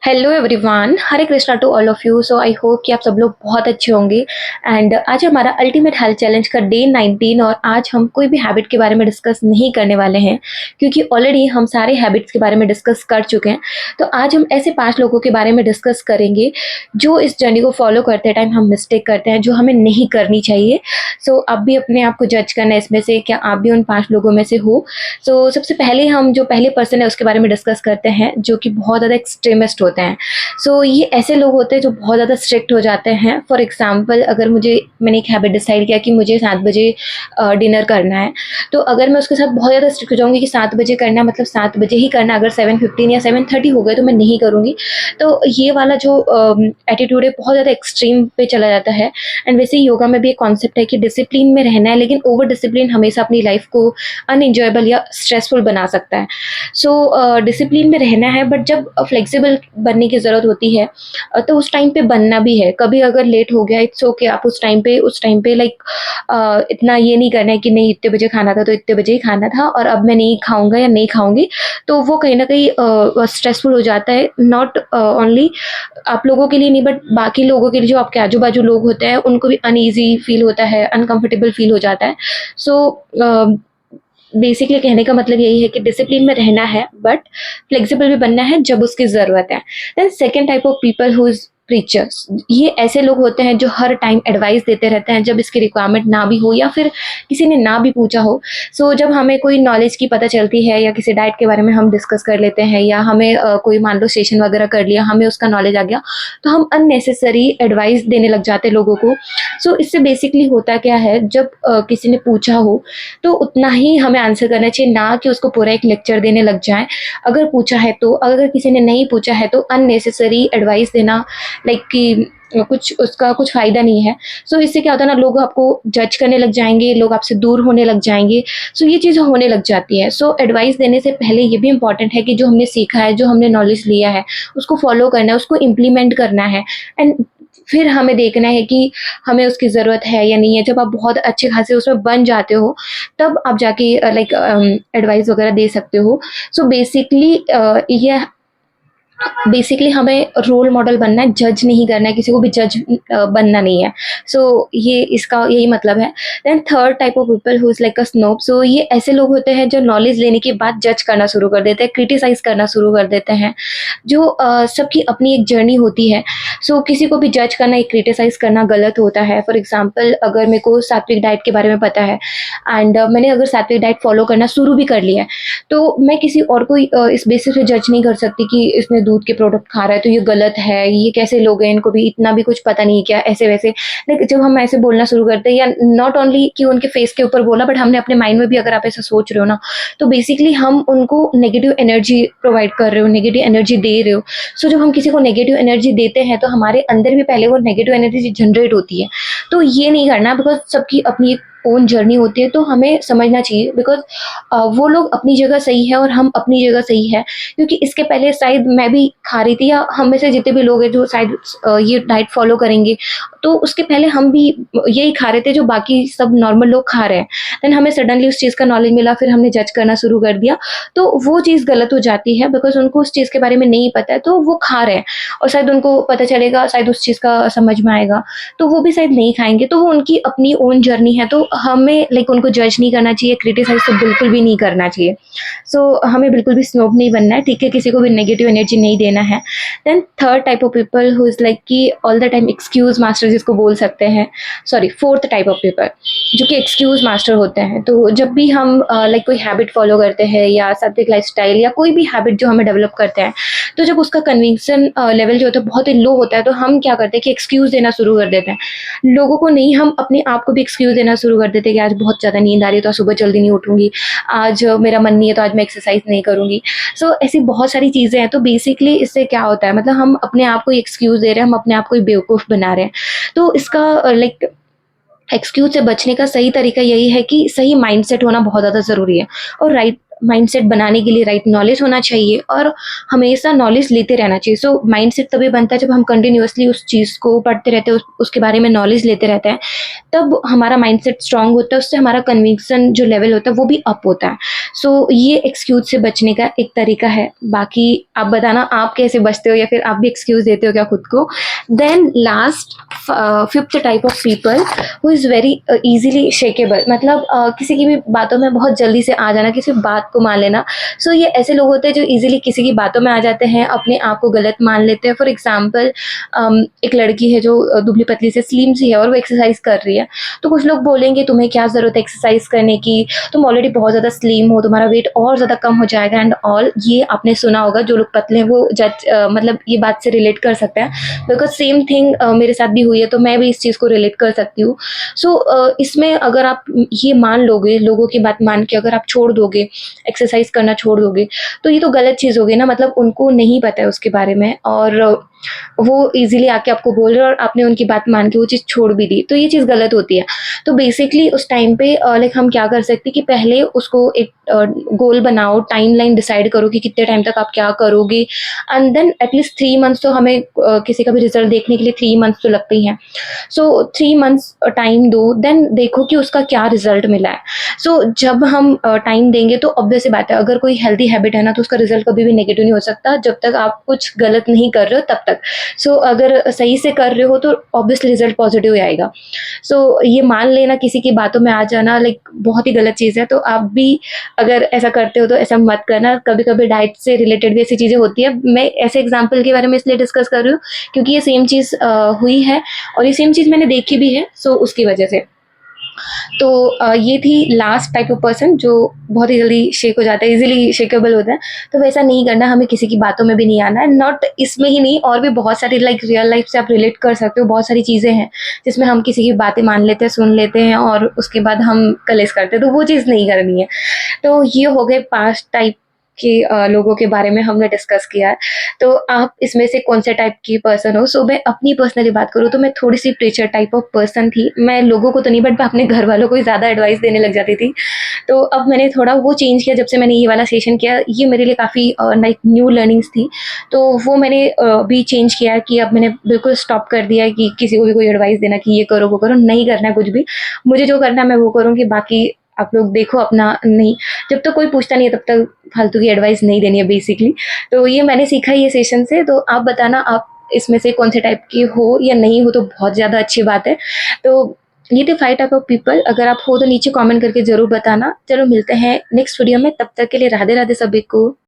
Hello everyone, Hare Krishna to all of you. So I hope कि आप सब लोग बहुत अच्छे होंगे। एंड आज हमारा अल्टीमेट हेल्थ चैलेंज का डे 19 और आज हम कोई भी हैबिट के बारे में डिस्कस नहीं करने वाले हैं क्योंकि ऑलरेडी हम सारे हैबिट्स के बारे में डिस्कस कर चुके हैं। तो आज हम ऐसे 5 लोगों के बारे में डिस्कस करेंगे जो इस जर्नी को फॉलो करते टाइम हम मिस्टेक करते हैं जो हमें नहीं करनी चाहिए। सो आप भी अपने आप को जज करना है इसमें से, क्या आप भी उन 5 लोगों में से हो। सो सबसे पहले हम जो पहले पर्सन है उसके बारे में डिस्कस करते हैं जो कि बहुत ज़्यादा एक्सट्रीमिस्ट होते हैं। सो ये ऐसे लोग होते हैं जो बहुत ज़्यादा स्ट्रिक्ट हो जाते हैं। फॉर एग्जाम्पल, अगर मैंने एक हैबिट डिसाइड किया कि मुझे 7 बजे डिनर करना है, तो अगर मैं उसके साथ बहुत ज़्यादा स्ट्रिक्ट हो जाऊँगी कि 7 बजे करना है मतलब 7 बजे ही करना, अगर 7:15 या 7:30 हो गए तो मैं नहीं करूँगी। तो ये वाला जो एटीट्यूड है बहुत ज़्यादा एक्सट्रीम पे चला जाता है। एंड वैसे ही योगा में भी एक कॉन्सेप्ट है कि डिसिप्लिन में रहना है, लेकिन ओवर डिसिप्लिन हमेशा अपनी लाइफ को अनइंजॉयबल या स्ट्रेसफुल बना सकता है। सो डिसिप्लिन में रहना है, बट जब फ्लेक्सिबल बनने की ज़रूरत होती है तो उस टाइम पे बनना भी है। कभी अगर लेट हो गया, इट्स ओके, आप उस टाइम पे लाइक इतना ये नहीं करना है कि नहीं इतने बजे खाना था तो इतने बजे ही खाना था और अब मैं नहीं खाऊंगा या नहीं खाऊंगी। तो वो कहीं ना कहीं स्ट्रेसफुल हो जाता है, नॉट ओनली आप लोगों के लिए नहीं बट बाकी लोगों के लिए, जो आपके आजू बाजू लोग होते हैं उनको भी अनईजी फील होता है, अनकंफर्टेबल फील हो जाता है। सो बेसिकली कहने का मतलब यही है कि डिसिप्लिन में रहना है बट फ्लेक्सिबल भी बनना है जब उसकी ज़रूरत है। Then second type of people who is preachers. ये ऐसे लोग होते हैं जो हर टाइम एडवाइस देते रहते हैं जब इसकी रिक्वायरमेंट ना भी हो या फिर किसी ने ना भी पूछा हो। सो जब हमें कोई नॉलेज की पता चलती है या किसी डाइट के बारे में हम डिस्कस कर लेते हैं या हमें कोई मान लो सेशन वगैरह कर लिया, हमें उसका नॉलेज आ गया, तो हम अननेसेसरी एडवाइस देने लग जाते हैं लोगों को। सो इससे बेसिकली होता क्या है, जब किसी ने पूछा हो तो उतना ही हमें आंसर करना चाहिए, ना कि उसको पूरा एक लेक्चर देने लग जाएं। अगर पूछा है तो, अगर किसी ने नहीं पूछा है तो अननेसेसरी एडवाइस देना लाइक कि कुछ उसका कुछ फ़ायदा नहीं है। सो इससे क्या होता है ना, लोग आपको जज करने लग जाएंगे, लोग आपसे दूर होने लग जाएंगे। सो ये चीज़ें होने लग जाती है। सो एडवाइस देने से पहले ये भी इम्पॉर्टेंट है कि जो हमने सीखा है, जो हमने नॉलेज लिया है, उसको फॉलो करना है, उसको इम्प्लीमेंट करना है। एंड फिर हमें देखना है कि हमें उसकी ज़रूरत है या नहीं है। जब आप बहुत अच्छे खासे उसमें बन जाते हो तब आप जाके लाइक एडवाइस वगैरह दे सकते हो। सो ये बेसिकली हमें रोल मॉडल बनना है, जज नहीं करना है, किसी को भी जज बनना नहीं है। सो ये इसका यही मतलब है। Then third type of people who is like a snob. So ये ऐसे लोग होते हैं जो नॉलेज लेने के बाद जज करना शुरू कर देते हैं, क्रिटिसाइज करना शुरू कर देते हैं। जो सबकी अपनी एक जर्नी होती है। सो किसी को भी जज करना, एक क्रिटिसाइज करना गलत होता है। फॉर एग्जाम्पल, अगर मेरे को सात्विक डाइट के बारे में पता है एंड मैंने अगर सात्विक डाइट फॉलो करना शुरू भी कर लिया है, तो मैं किसी और को इस बेसिस पे जज नहीं कर सकती कि इसने दूध के प्रोडक्ट खा रहा है तो ये गलत है, ये कैसे लोग हैं, इनको भी इतना भी कुछ पता नहीं क्या, ऐसे वैसे। लाइक जब हम ऐसे बोलना शुरू करते हैं, या नॉट ओनली कि उनके फेस के ऊपर बोला, बट हमने अपने माइंड में भी अगर आप ऐसा सोच रहे हो ना, तो बेसिकली हम उनको नेगेटिव एनर्जी प्रोवाइड कर रहे हो, नेगेटिव एनर्जी दे रहे हो। सो जब हम किसी को नेगेटिव एनर्जी देते हैं तो हमारे अंदर भी पहले वो नेगेटिव एनर्जी जनरेट होती है। तो ये नहीं करना, बिकॉज सबकी अपनी ओन जर्नी होती है। तो हमें समझना चाहिए, बिकॉज वो लोग अपनी जगह सही है और हम अपनी जगह सही है। क्योंकि इसके पहले शायद मैं भी खा रही थी, या हम में से जितने भी लोग हैं जो शायद ये डाइट फॉलो करेंगे, तो उसके पहले हम भी यही खा रहे थे जो बाकी सब नॉर्मल लोग खा रहे हैं। देन हमें सडनली उस चीज़ का नॉलेज मिला, फिर हमने जज करना शुरू कर दिया। तो वो चीज़ गलत हो जाती है, बिकॉज उनको उस चीज़ के बारे में नहीं पता है, तो वो खा रहे हैं और शायद उनको पता चलेगा, शायद उस चीज़ का समझ में आएगा तो वो भी शायद नहीं खाएंगे। तो वो उनकी अपनी ओन जर्नी है, तो हमें लाइक उनको जज नहीं करना चाहिए, क्रिटिसाइज तो बिल्कुल भी नहीं करना चाहिए। सो हमें बिल्कुल भी स्नोब नहीं बनना है, ठीक है, किसी को भी नेगेटिव एनर्जी नहीं देना है। Then third type of people who is like कि all the time excuse master जिसको बोल सकते हैं, sorry, fourth type of people जो कि एक्सक्यूज मास्टर होते हैं। तो जब भी हम लाइक कोई हैबिट फॉलो करते हैं या सात्विक लाइफस्टाइल या कोई भी हैबिट जो हमें डेवलप करते हैं, तो जब उसका कन्विक्शन लेवल जो होता है बहुत ही लो होता है, तो हम क्या करते हैं कि एक्सक्यूज़ देना शुरू कर देते हैं। लोगों को नहीं, हम अपने आप को भी एक्सक्यूज़ देना शुरू कर देते हैं कि आज बहुत ज़्यादा नींद आ रही है तो आज सुबह जल्दी नहीं उठूँगी, आज मेरा मन नहीं है तो आज मैं एक्सरसाइज नहीं करूँगी। सो ऐसी बहुत सारी चीज़ें हैं। तो बेसिकली इससे क्या होता है, मतलब हम अपने आप को एक्सक्यूज़ दे रहे हैं, हम अपने आप को बेवकूफ़ बना रहे हैं। तो इसका लाइक एक्सक्यूज से बचने का सही तरीका यही है कि सही माइंडसेट होना बहुत ज़्यादा ज़रूरी है। और राइट माइंडसेट बनाने के लिए राइट नॉलेज होना चाहिए और हमेशा नॉलेज लेते रहना चाहिए। सो माइंडसेट तभी बनता है जब हम कंटिन्यूअसली उस चीज़ को पढ़ते रहते हैं, उसके बारे में नॉलेज लेते रहते हैं, तब हमारा माइंडसेट स्ट्रांग होता है, उससे हमारा कन्विक्शन जो लेवल होता है वो भी अप होता है। सो ये एक्सक्यूज़ से बचने का एक तरीका है। बाकी आप बताना आप कैसे बचते हो या फिर आप भी एक्सक्यूज़ देते हो क्या खुद को? Then last fifth type of people who is very easily shakeable, मतलब किसी की भी बातों में बहुत जल्दी से आ जाना, किसी बात को मान लेना। सो ये ऐसे लोग होते हैं जो ईज़िली किसी की बातों में आ जाते हैं, अपने आप को गलत मान लेते हैं। फॉर एग्ज़ाम्पल एक लड़की है जो दुबली-पतली से स्लिम सी है और वो एक्सरसाइज़ कर रही है। तो कुछ लोग बोलेंगे तुम्हें क्या ज़रूरत है एक्सरसाइज़ करने की, तुम ऑलरेडी बहुत ज़्यादा स्लिम हो, तुम्हारा वेट और ज़्यादा कम हो जाएगा एंड ऑल। ये आपने सुना होगा, जो लोग पतले हैं वो मतलब ये बात से रिलेट कर सकते हैं, बिकॉज़ सेम थिंग मेरे साथ भी हुई है, तो मैं भी इस चीज़ को रिलेट कर सकती हूँ। सो इसमें अगर आप ये मान लोगे, लोगों की बात मान के अगर आप छोड़ दोगे, एक्सरसाइज़ करना छोड़ दोगे, तो ये तो गलत चीज़ होगी ना, मतलब उनको नहीं पता है उसके बारे में और वो ईज़िली आके आपको बोल रहे हैं और आपने उनकी बात मान के वो चीज़ छोड़ भी दी, तो ये चीज़ गलत होती है। तो बेसिकली उस टाइम पे लाइक हम क्या कर सकते हैं कि पहले उसको एक गोल बनाओ, टाइमलाइन डिसाइड करो कि कितने टाइम तक आप क्या करोगे एंड देन एटलीस्ट 3 मंथ्स तो हमें किसी का भी रिज़ल्ट देखने के लिए 3 मंथ्स तो लगते ही हैं। सो 3 मंथ्स टाइम दो, देन देखो कि उसका क्या रिज़ल्ट मिला है। सो जब हम टाइम देंगे तो ऑब्वियस सी बात है, अगर कोई हेल्दी हैबिट है ना तो उसका रिज़ल्ट कभी भी नेगेटिव नहीं हो सकता जब तक आप कुछ गलत नहीं कर रहे हो तब तक। सो अगर सही से कर रहे हो तो ऑब्वियसली रिज़ल्ट पॉजिटिव ही आएगा। सो ये मान लेना किसी की बातों में आ जाना लाइक बहुत ही गलत चीज़ है, तो आप भी अगर ऐसा करते हो तो ऐसा मत करना। कभी-कभी डाइट से रिलेटेड भी ऐसी चीज़ें होती है। मैं ऐसे एग्ज़ाम्पल के बारे में इसलिए डिस्कस कर रही हूँ क्योंकि ये सेम चीज़ हुई है और ये सेम चीज़ मैंने देखी भी है, सो उसकी वजह से। तो ये थी लास्ट टाइप ऑफ पर्सन जो बहुत ही जल्दी शेक हो जाता है, इजीली शेकेबल होता है। तो वैसा नहीं करना, हमें किसी की बातों में भी नहीं आना है। नॉट इसमें ही नहीं, और भी बहुत सारी लाइक रियल लाइफ से आप रिलेट कर सकते हो। बहुत सारी चीज़ें हैं जिसमें हम किसी की बातें मान लेते हैं, सुन लेते हैं और उसके बाद हम कलेश करते हैं, तो वो चीज़ नहीं करनी है। तो ये हो गए 5 टाइप के लोगों के बारे में हमने डिस्कस किया है। तो आप इसमें से कौन से टाइप की पर्सन हो? सो मैं अपनी पर्सनली बात करूँ तो मैं थोड़ी-सी प्रीचर टाइप ऑफ पर्सन थी। मैं लोगों को तो नहीं, बट मैं अपने घर वालों को ही ज़्यादा एडवाइस देने लग जाती थी। तो अब मैंने थोड़ा वो चेंज किया जब से मैंने ये वाला सेशन किया। ये मेरे लिए काफ़ी लाइक न्यू लर्निंग्स थी। तो वो मैंने भी चेंज किया है कि अब मैंने बिल्कुल स्टॉप कर दिया है कि किसी को भी कोई एडवाइस देना कि ये करो, वो करो, नहीं करना है कुछ भी। मुझे जो करना है मैं वो करूँगी, बाकी आप लोग देखो अपना। नहीं, जब तक कोई पूछता नहीं है तब तक फालतू की एडवाइस नहीं देनी है बेसिकली। तो ये मैंने सीखा ये सेशन से। तो आप बताना आप इसमें से कौन से टाइप के हो या नहीं हो, तो बहुत ज़्यादा अच्छी बात है। तो ये थे 5 टाइप ऑफ पीपल। अगर आप हो तो नीचे कमेंट करके ज़रूर बताना। चलो मिलते हैं नेक्स्ट वीडियो में, तब तक के लिए राधे राधे सभी को।